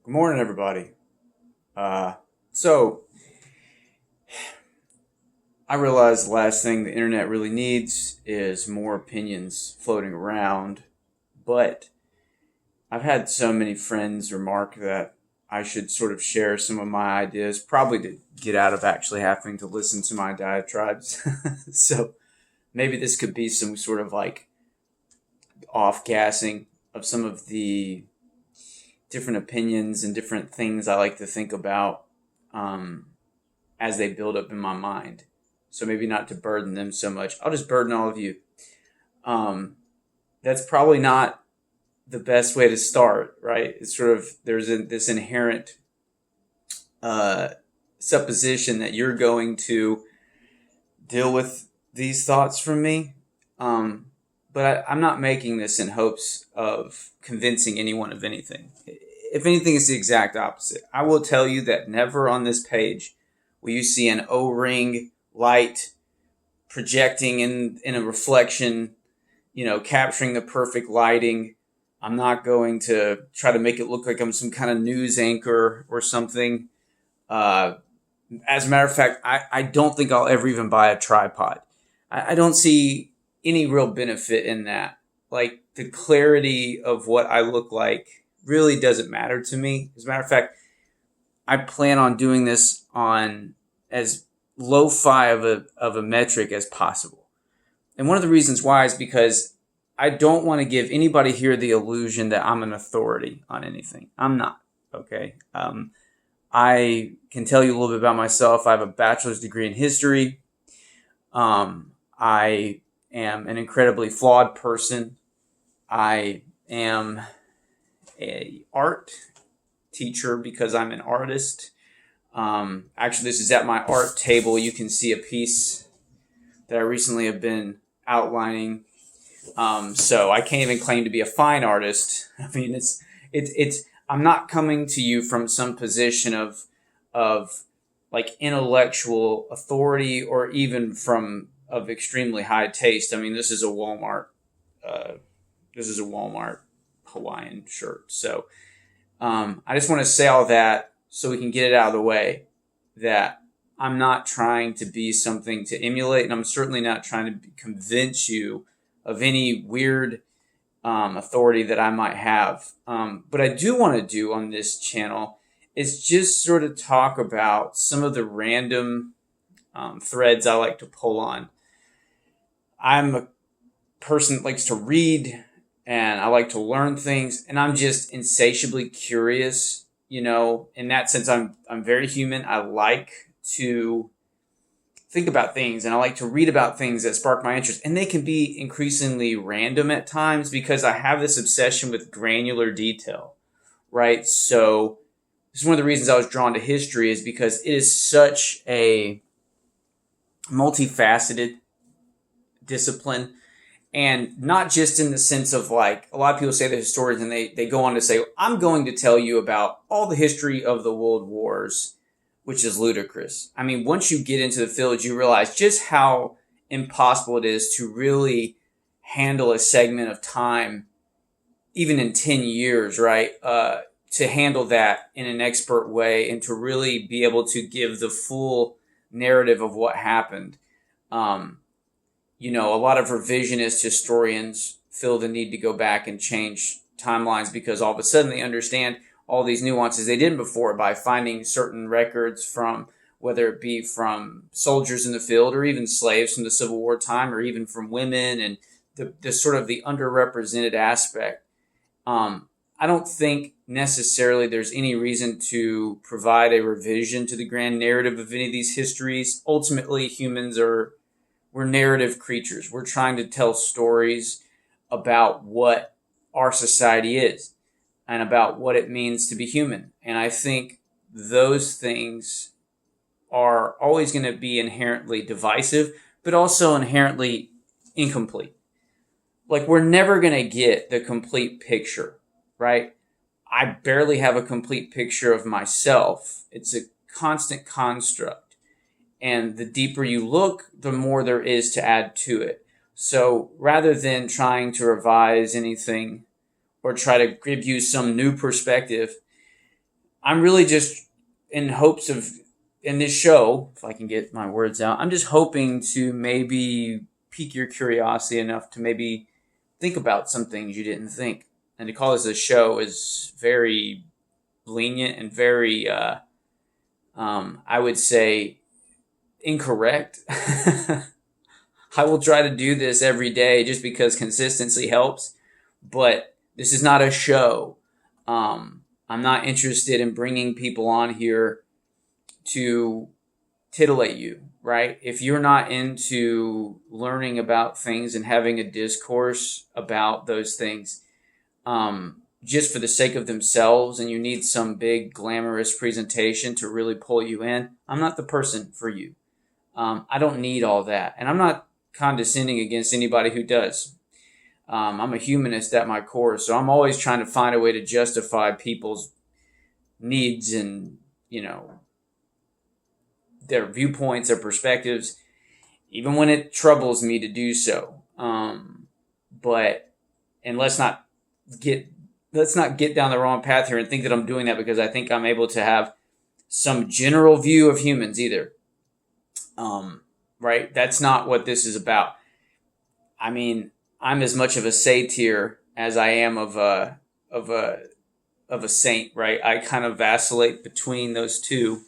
Good morning, everybody. So I realize the last thing the internet really needs is more opinions floating around, but I've had so many friends remark that I should sort of share some of my ideas, probably to get out of actually having to listen to my diatribes. So maybe this could be some sort of like off gassing of some of the different opinions and different things I like to think about as they build up in my mind. So maybe not to burden them so much. I'll just burden all of you. That's probably not the best way to start, right? It's sort of, this inherent supposition that you're going to deal with these thoughts from me. But I'm not making this in hopes of convincing anyone of anything. If anything, it's the exact opposite. I will tell you that never on this page will you see an O-ring light projecting in a reflection, capturing the perfect lighting. I'm not going to try to make it look like I'm some kind of news anchor or something. As a matter of fact, I don't think I'll ever even buy a tripod. I don't see any real benefit in that. Like, the clarity of what I look like really doesn't matter to me. As a matter of fact, I plan on doing this on as lo-fi of a metric as possible. And one of the reasons why is because I don't want to give anybody here the illusion that I'm an authority on anything. I'm not, okay? I can tell you a little bit about myself. I have a bachelor's degree in history. I am an incredibly flawed person. I am a art teacher because I'm an artist. Actually, this is at my art table. You can see a piece that I recently have been outlining. So I can't even claim to be a fine artist. I mean, it's. I'm not coming to you from some position of like intellectual authority or even of extremely high taste. I mean, this is a Walmart. This is a Walmart Hawaiian shirt. So I just want to say all that so we can get it out of the way, that I'm not trying to be something to emulate, and I'm certainly not trying to convince you of any weird authority that I might have. But I do want to do on this channel is just sort of talk about some of the random threads I like to pull on. I'm a person that likes to read, and I like to learn things, and I'm just insatiably curious. In that sense, I'm very human. I like to think about things, and I like to read about things that spark my interest. And they can be increasingly random at times because I have this obsession with granular detail, right? So this is one of the reasons I was drawn to history, is because it is such a multifaceted discipline. And not just in the sense of, like, a lot of people say they're historians and they go on to say, I'm going to tell you about all the history of the world wars, which is ludicrous. I mean, once you get into the field, you realize just how impossible it is to really handle a segment of time, even in 10 years, right? To handle that in an expert way and to really be able to give the full narrative of what happened. A lot of revisionist historians feel the need to go back and change timelines because all of a sudden they understand all these nuances they didn't before by finding certain records from, whether it be from soldiers in the field or even slaves from the Civil War time or even from women and the sort of the underrepresented aspect. I don't think necessarily there's any reason to provide a revision to the grand narrative of any of these histories. Ultimately, we're narrative creatures. We're trying to tell stories about what our society is and about what it means to be human. And I think those things are always going to be inherently divisive, but also inherently incomplete. Like, we're never going to get the complete picture, right? I barely have a complete picture of myself. It's a constant construct. And the deeper you look, the more there is to add to it. So rather than trying to revise anything or try to give you some new perspective, I'm really just in hopes of, in this show, if I can get my words out, I'm just hoping to maybe pique your curiosity enough to maybe think about some things you didn't think. And to call this a show is very lenient and very, I would say, incorrect. I will try to do this every day just because consistency helps, but this is not a show. I'm not interested in bringing people on here to titillate you, right? If you're not into learning about things and having a discourse about those things, just for the sake of themselves, and you need some big glamorous presentation to really pull you in, I'm not the person for you. I don't need all that. And I'm not condescending against anybody who does. I'm a humanist at my core, so I'm always trying to find a way to justify people's needs and, their viewpoints, their perspectives, even when it troubles me to do so. But let's not get down the wrong path here and think that I'm doing that because I think I'm able to have some general view of humans either. Right? That's not what this is about. I mean, I'm as much of a satyr as I am of a saint, right? I kind of vacillate between those two.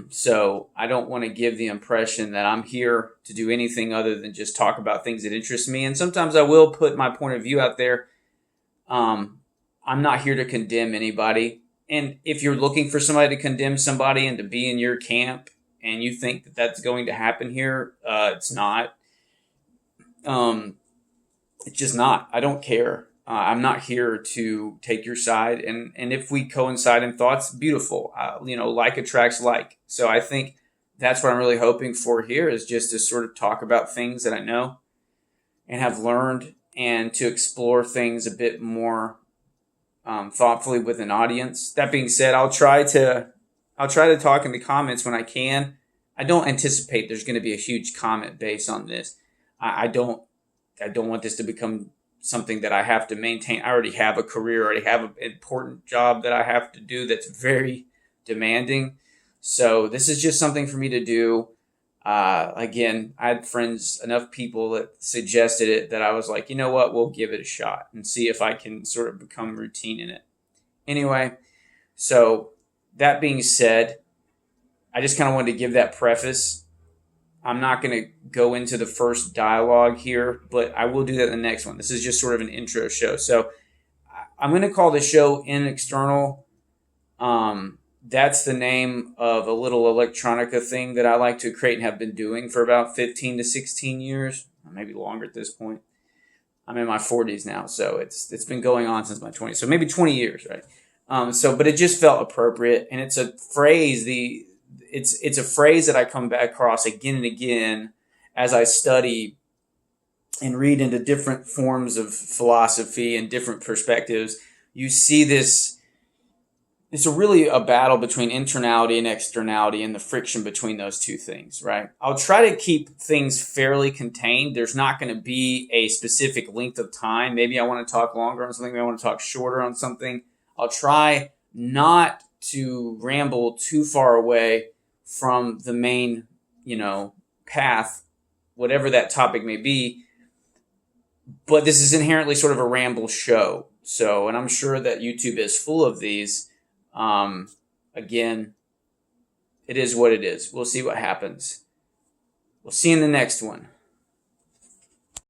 So I don't want to give the impression that I'm here to do anything other than just talk about things that interest me. And sometimes I will put my point of view out there. I'm not here to condemn anybody. And if you're looking for somebody to condemn somebody and to be in your camp and you think that that's going to happen here, it's not. It's just not. I don't care. I'm not here to take your side. And if we coincide in thoughts, beautiful. Like attracts like. So I think that's what I'm really hoping for here is just to sort of talk about things that I know and have learned and to explore things a bit more thoughtfully with an audience. That being said, I'll try to talk in the comments when I can. I don't anticipate there's going to be a huge comment base on this. I don't want this to become something that I have to maintain. I already have a career, I already have an important job that I have to do that's very demanding. So this is just something for me to do. Again, I had enough people that suggested it that I was like, you know what, we'll give it a shot and see if I can sort of become routine in it. Anyway, so that being said, I just kind of wanted to give that preface. I'm not going to go into the first dialogue here, but I will do that in the next one. This is just sort of an intro show. So I'm going to call the show InExternal. That's the name of a little electronica thing that I like to create and have been doing for about 15 to 16 years, maybe longer at this point. I'm in my 40s now, so it's been going on since my 20s, so maybe 20 years, right? But it just felt appropriate, and it's a phrase. It's a phrase that I come back across again and again as I study and read into different forms of philosophy and different perspectives. You see this. It's really a battle between internality and externality and the friction between those two things, right? I'll try to keep things fairly contained. There's not going to be a specific length of time. Maybe I want to talk longer on something. Maybe I want to talk shorter on something. I'll try not to ramble too far away from the main, path, whatever that topic may be. But this is inherently sort of a ramble show. So, and I'm sure that YouTube is full of these. Again, it is what it is. We'll see what happens. We'll see you in the next one.